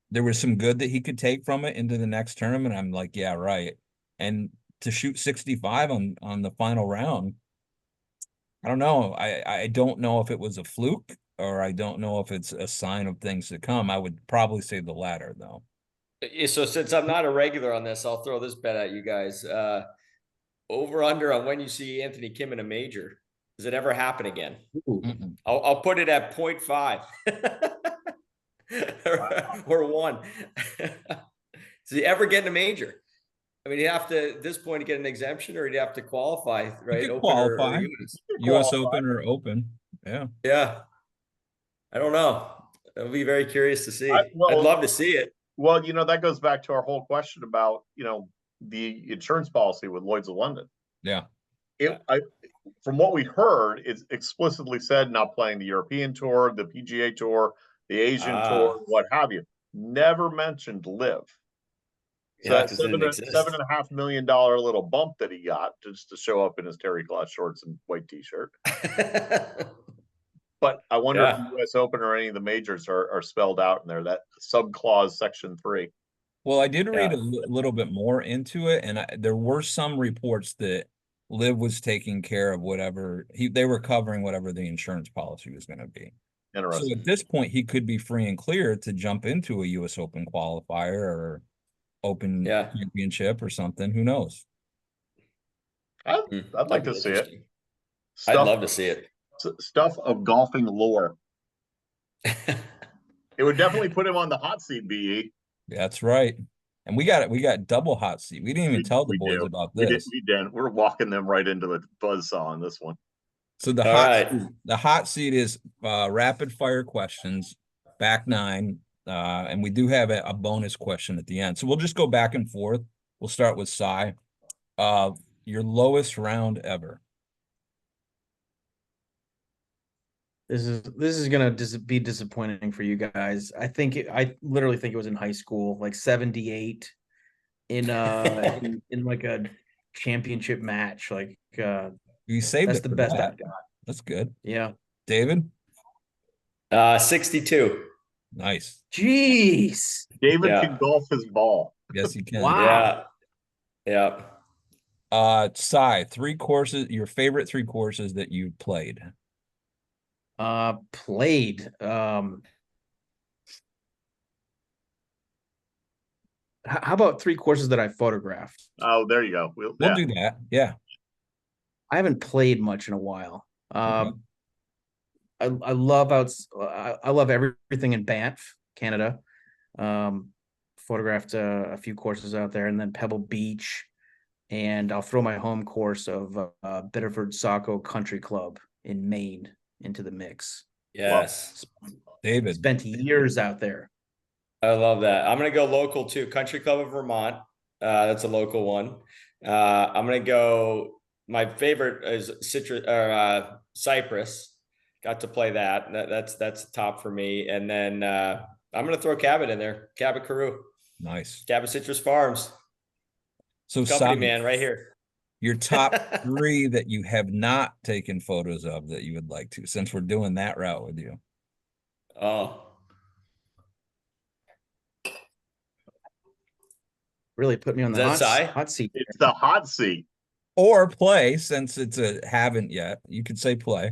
there was some good that he could take from it into the next tournament. I'm like, yeah, right. And to shoot 65 on the final round. I don't know. I don't know if it was a fluke or I don't know if it's a sign of things to come. I would probably say the latter, though. So since I'm not a regular on this, I'll throw this bet at you guys. Over under on when you see Anthony Kim in a major. Does it ever happen again? Mm-mm. I'll put it at 0.5 or 1. Does he ever get in a major? I mean, he'd have to, at this point, to get an exemption, or he'd have to qualify, right? could Open qualify. or US. US Open or Open. Yeah. Yeah. I don't know. I'll be very curious to see. I'd well- love to see it. Well, that goes back to our whole question about, the insurance policy with Lloyd's of London. Yeah. From what we heard, it's explicitly said not playing the European Tour, the PGA Tour, the Asian Tour, what have you. Never mentioned live. So Yeah, that because it didn't exist. $7.5 million little bump that he got just to show up in his terry cloth shorts and white t-shirt. But I wonder if the US Open or any of the majors are spelled out in there, that subclause section 3. Well, I did read a little bit more into it, and there were some reports that Liv was taking care of whatever they were covering whatever the insurance policy was going to be. Interesting. So at this point, he could be free and clear to jump into a US Open qualifier or Open Championship or something. Who knows? I'd like to see it. I'd love to see it. Stuff of golfing lore. It would definitely put him on the hot seat, BE. That's right. And we got double hot seat. We didn't even tell the boys about this. We didn't. We're walking them right into the buzzsaw on this one. So the hot seat is rapid fire questions, back 9. And we do have a bonus question at the end. So we'll just go back and forth. We'll start with Cy. Your lowest round ever. This is gonna be disappointing for you guys. I literally think it was in high school, like 78 in like a championship match. Like you saved that's it the for best that. I've got. That's good. Yeah. David? 62. Nice. Jeez. David can golf his ball. Yes, he can. Wow. Yeah. Cy, 3 courses, your favorite 3 courses that you played. Played. How about 3 courses that I photographed? Oh, there you go. We'll do that. Yeah. I haven't played much in a while. I love everything in Banff, Canada. Photographed a few courses out there, and then Pebble Beach, and I'll throw my home course of Biddeford Saco Country Club in Maine into the mix. Yes. David spent years out there. I love that. I'm going to go local too. Country Club of Vermont. That's a local one. I'm going to go, my favorite is Cypress. Got to play that. That's top for me. And then I'm going to throw Cabot in there. Cabot Carew. Nice. Cabot Citrus Farms. So company man right here. Your top 3 that you have not taken photos of that you would like to, since we're doing that route with you. Oh. Really put me on the hot seat. It's the hot seat. Or play, since it's a haven't yet. You could say play.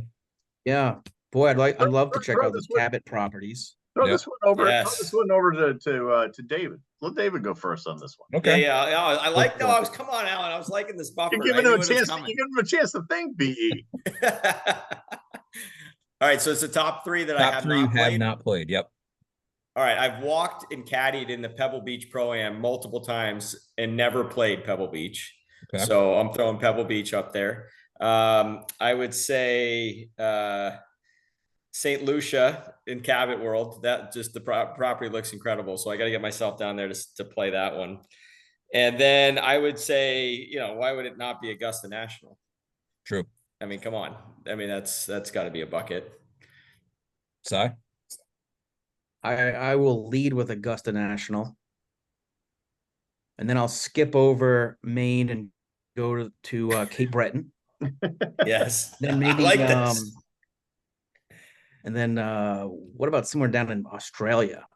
Yeah. Boy, I'd love to check out the Cabot properties. Throw this one over. Throw this one over to David. Let David go first on this one. Okay. Yeah. I like dogs. Come on, Alan. I was liking this buffer. You're giving him a chance. You're giving him a chance to think. BE. All right. So it's the top 3 that I have not played. Have not played. Yep. All right. I've walked and caddied in the Pebble Beach Pro-Am multiple times and never played Pebble Beach. Okay. So I'm throwing Pebble Beach up there. I would say St. Lucia in Cabot World. That just the property looks incredible. So I got to get myself down there to play that one. And then I would say, why would it not be Augusta National? True. I mean, come on. I mean, that's got to be a bucket. Cy? I will lead with Augusta National. And then I'll skip over Maine and go to Cape Breton. Yes. Then maybe I like this. And then what about somewhere down in Australia?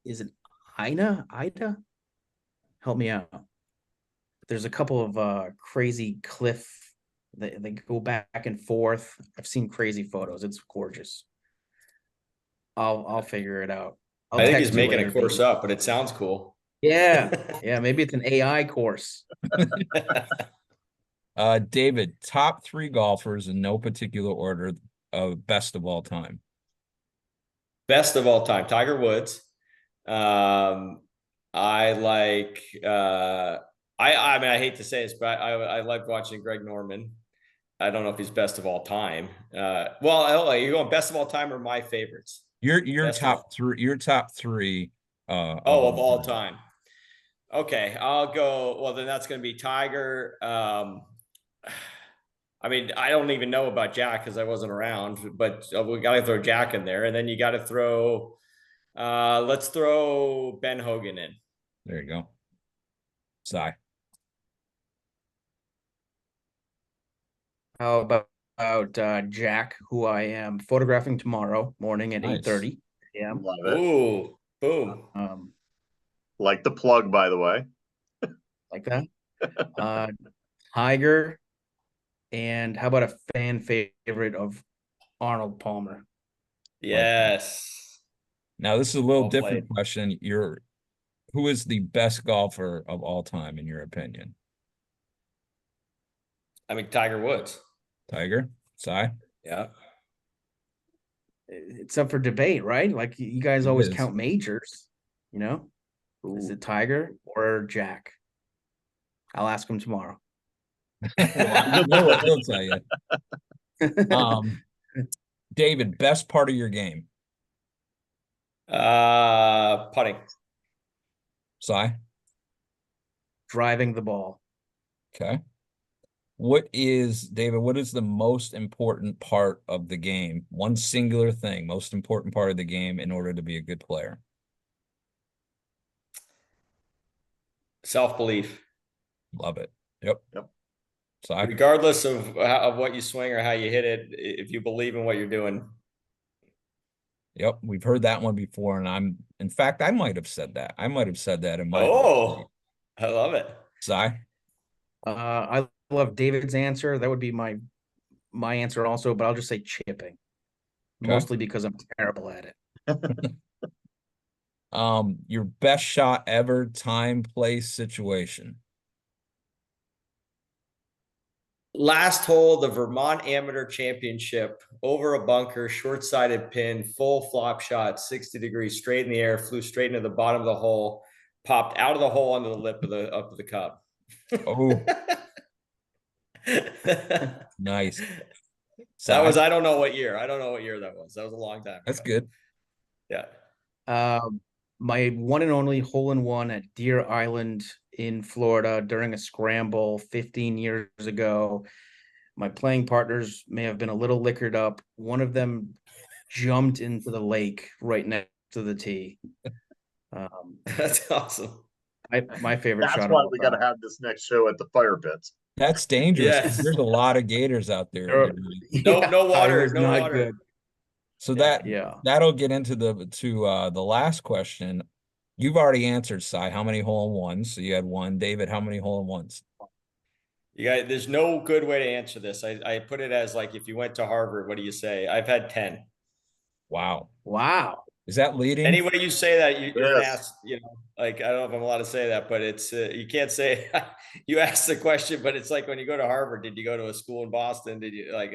Is it Ida? Help me out. There's a couple of crazy cliff They go back and forth. I've seen crazy photos. It's gorgeous. I'll figure it out. I'll I think text he's you making later, a course Dave. up, but it sounds cool. Yeah, yeah. Maybe it's an AI course. David, top 3 golfers in no particular order of best of all time. Best of all time, Tiger Woods. I like I mean I hate to say this, but I like watching Greg Norman. I don't know if he's best of all time. Well, you're going best of all time or my favorites? Your Best top 3, your top 3 of all time. Okay, I'll go. Well, then that's going to be Tiger. I mean, I don't even know about Jack because I wasn't around, but we got to throw Jack in there, and then you got to throw. Let's throw Ben Hogan in. There you go. Cy. How about Jack, who I am photographing tomorrow morning at Nice. 8:30 a.m. Love it. Ooh, boom. Like the plug, by the way. Like that. Tiger, and how about a fan favorite of Arnold Palmer? Yes. Now this is a little Well different played. question. Who is the best golfer of all time in your opinion? I mean, Tiger Woods. Tiger? Cy? Yeah. It's up for debate, right? Like you guys It always is. count majors, you know? Is it Tiger or Jack? I'll ask him tomorrow. He'll tell you. David, best part of your game? Putting. Cy? Driving the ball. Okay. David, what is the most important part of the game? One singular thing, most important part of the game in order to be a good player. Self-belief. Love it. Yep. Cy? Regardless of what you swing or how you hit it, if you believe in what you're doing. Yep, we've heard that one before, and in fact, I might have said that. I might have said that in my. Oh, I love it. Cy? I love David's answer. That would be my answer also, but I'll just say chipping. Okay. Mostly because I'm terrible at it. Your best shot ever, time, place, situation. Last hole, the Vermont Amateur Championship, over a bunker, short-sided pin, full flop shot, 60 degrees, straight in the air, flew straight into the bottom of the hole, popped out of the hole onto the lip of the cup. Oh, nice. That was, I don't know what year. I don't know what year that was. That was a long time ago. That's good. Yeah. My one and only hole-in-one at Deer Island in Florida during a scramble 15 years ago. My playing partners may have been a little liquored up. One of them jumped into the lake right next to the tee. That's awesome. My favorite That's shot. why we got to have this next show at the fire pits. That's dangerous. Yes. There's a lot of gators out there. No water. It was No not water. good. So Yeah. that'll get into the last question. You've already answered, Cy. How many hole-in-ones? So you had one. David, how many hole-in-ones? There's no good way to answer this. I put it as like, if you went to Harvard, what do you say? I've had 10. Wow. Is that leading? Any way you say that, you're Yes. asked, like, I don't know if I'm allowed to say that, but it's, you can't say, you asked the question, but it's like when you go to Harvard, did you go to a school in Boston? Did you like,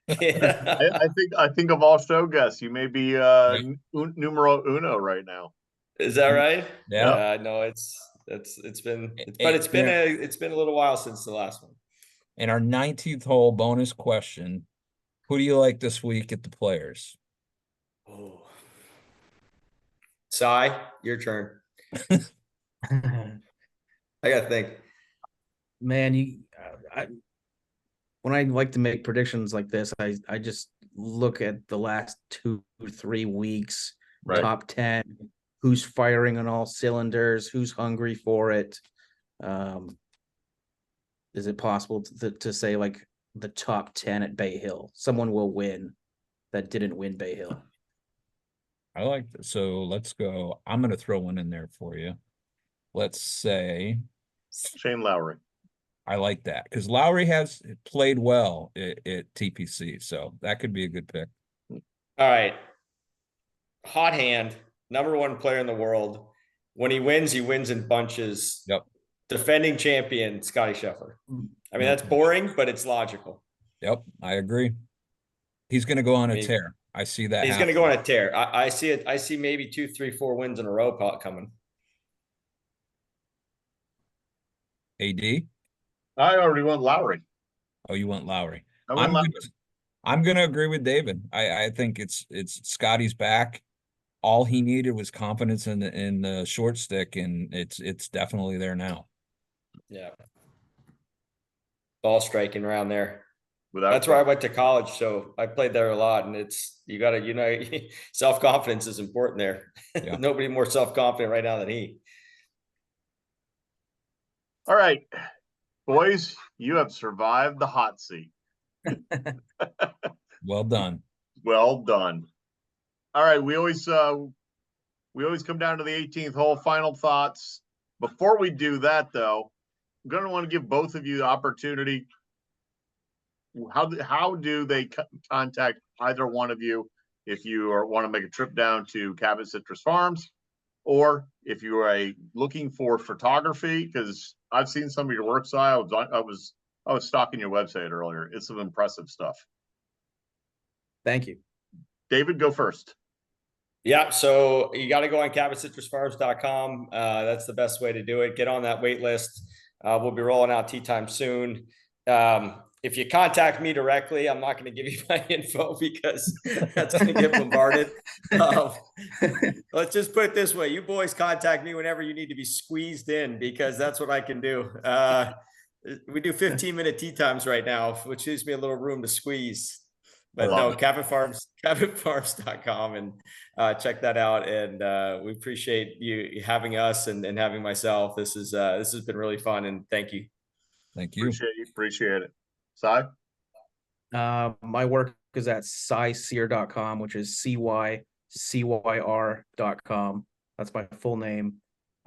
I think of all show guests, you may be numero uno right now. Is that right? Yeah. No, it's been a little while since the last one. And our 19th hole bonus question: who do you like this week at the Players? Oh, Cy, your turn. I gotta think. Man, when I like to make predictions like this, I just look at the last 2-3 weeks, Right. top 10, who's firing on all cylinders, who's hungry for it. Is it possible to say like the top 10 at Bay Hill? Someone will win that didn't win Bay Hill. I like that. So let's go. I'm going to throw one in there for you. Let's say Shane Lowry. I like that because Lowry has played well at TPC, so that could be a good pick. All right. Hot hand, #1 player in the world. When he wins in bunches. Yep. Defending champion, Scotty Scheffler. I mean, No that's boring, but it's logical. Yep, I agree. He's going to go on a I mean, tear. I see that. He's going to go on a tear. I see it. I see maybe 2, 3, 4 wins in a row coming. AD? I already went Lowry. Oh, you want Lowry? I went Lowry. I'm gonna agree with David. I think it's Scotty's back. All he needed was confidence in the short stick, and it's definitely there now. Yeah. Ball striking around there. Without That's where I went to college, so I played there a lot, and it's you got to self-confidence is important there. Yeah. Nobody more self-confident right now than he. All right, boys, you have survived the hot seat. Well done. Well done. All right, we always come down to the 18th hole. Final thoughts. Before we do that, though, I'm going to want to give both of you the opportunity. How do they contact either one of you if you want to make a trip down to Cabot Citrus Farms, or if you are looking for photography? Because I've seen some of your work, Cy. I was stalking your website earlier. It's some impressive stuff. Thank you. David, go first. Yeah, so you got to go on CabotCitrusFarms.com. That's the best way to do it. Get on that wait list. We'll be rolling out tee time soon. If you contact me directly, I'm not going to give you my info because that's going to get bombarded. Let's just put it this way. You boys contact me whenever you need to be squeezed in, because that's what I can do. We do 15-minute tee times right now, which gives me a little room to squeeze. But no, CabotFarms.com, and check that out. And we appreciate you having us and having myself. This has been really fun, and thank you. Thank you. Appreciate it. Cy? My work is at CyCyr.com, which is CyCyr.com. That's my full name.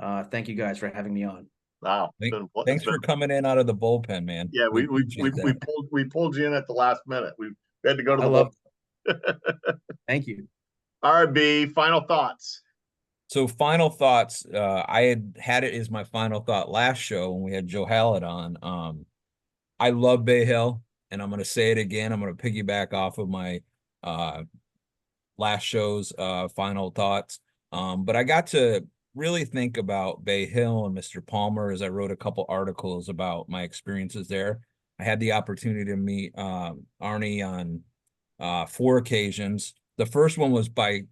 Thank you guys for having me on. Wow. Thanks for coming in out of the bullpen, man. Yeah, we pulled you in at the last minute. We had to go to the bullpen. Thank you. All right, B, final thoughts. So final thoughts. I had it as my final thought last show when we had Joe Hallett on. I love Bay Hill, and I'm going to say it again. I'm going to piggyback off of my last show's final thoughts. But I got to really think about Bay Hill and Mr. Palmer as I wrote a couple articles about my experiences there. I had the opportunity to meet Arnie on 4 occasions. The first one was by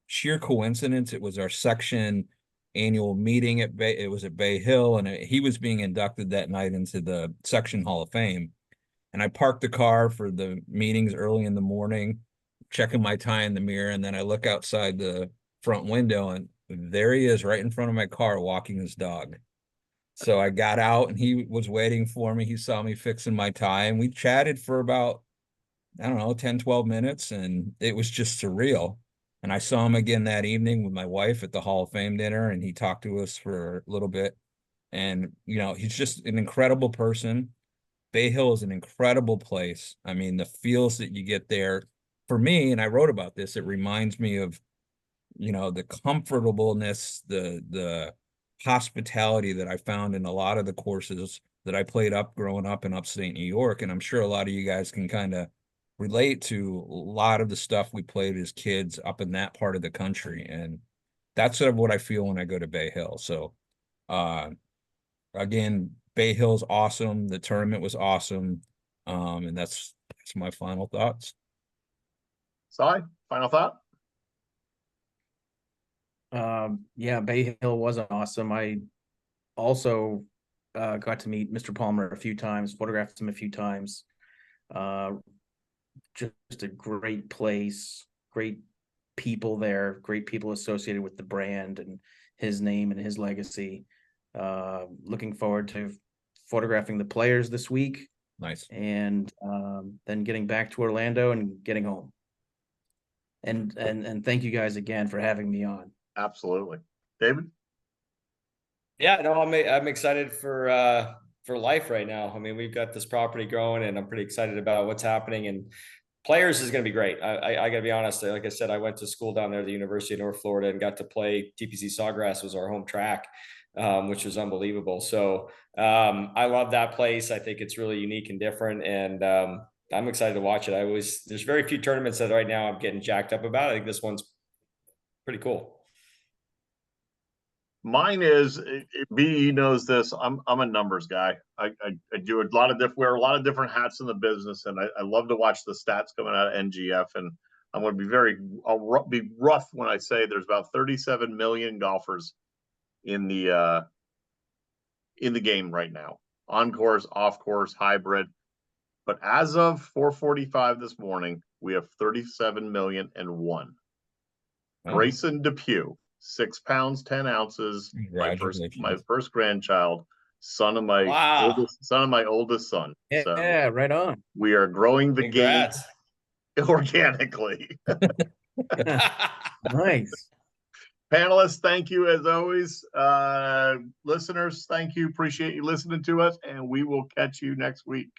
sheer coincidence. It was our section annual meeting at Bay Hill, and he was being inducted that night into the section Hall of Fame. And I parked the car for the meetings early in the morning, checking my tie in the mirror, and then I look outside the front window, and there he is right in front of my car walking his dog. So I got out, and he was waiting for me. He saw me fixing my tie, and we chatted for about, I don't know, 10, 12 minutes, and it was just surreal. And I saw him again that evening with my wife at the Hall of Fame dinner, and he talked to us for a little bit. And, he's just an incredible person. Bay Hill is an incredible place. I mean, the feels that you get there, for me, and I wrote about this, it reminds me of, the comfortableness, the hospitality that I found in a lot of the courses that I played growing up in upstate New York. And I'm sure a lot of you guys can kind of relate to a lot of the stuff we played as kids up in that part of the country. And that's sort of what I feel when I go to Bay Hill. So, again, Bay Hill's awesome. The tournament was awesome. And that's my final thoughts. Cy, final thought? Yeah, Bay Hill was awesome. I also got to meet Mr. Palmer a few times, photographed him a few times. Just a great place, great people there, great people associated with the brand and his name and his legacy. Looking forward to photographing the players this week. Nice. And then getting back to Orlando and getting home. And thank you guys again for having me on. Absolutely. David? Yeah, no, I'm excited for for life right now. I mean, we've got this property growing, and I'm pretty excited about what's happening. And players is going to be great. I got to be honest. Like I said, I went to school down there at the University of North Florida and got to play. TPC Sawgrass was our home track, which was unbelievable. So I love that place. I think it's really unique and different, and I'm excited to watch it. There's very few tournaments that right now I'm getting jacked up about. I think this one's pretty cool. Mine is B knows this. I'm a numbers guy. I do a lot of wear a lot of different hats in the business, and I love to watch the stats coming out of NGF. And I'm going to be I'll be rough when I say there's about 37 million golfers in the game right now, on course, off course, hybrid. But as of 4:45 this morning, we have 37,000,001. Oh. Grayson Depew, 6 pounds 10 ounces. My first grandchild, son of my oldest son. Yeah, So right on. we are growing the Congrats. game organically. Nice. Panelists, thank you as always. Listeners, thank you. Appreciate you listening to us, and we will catch you next week.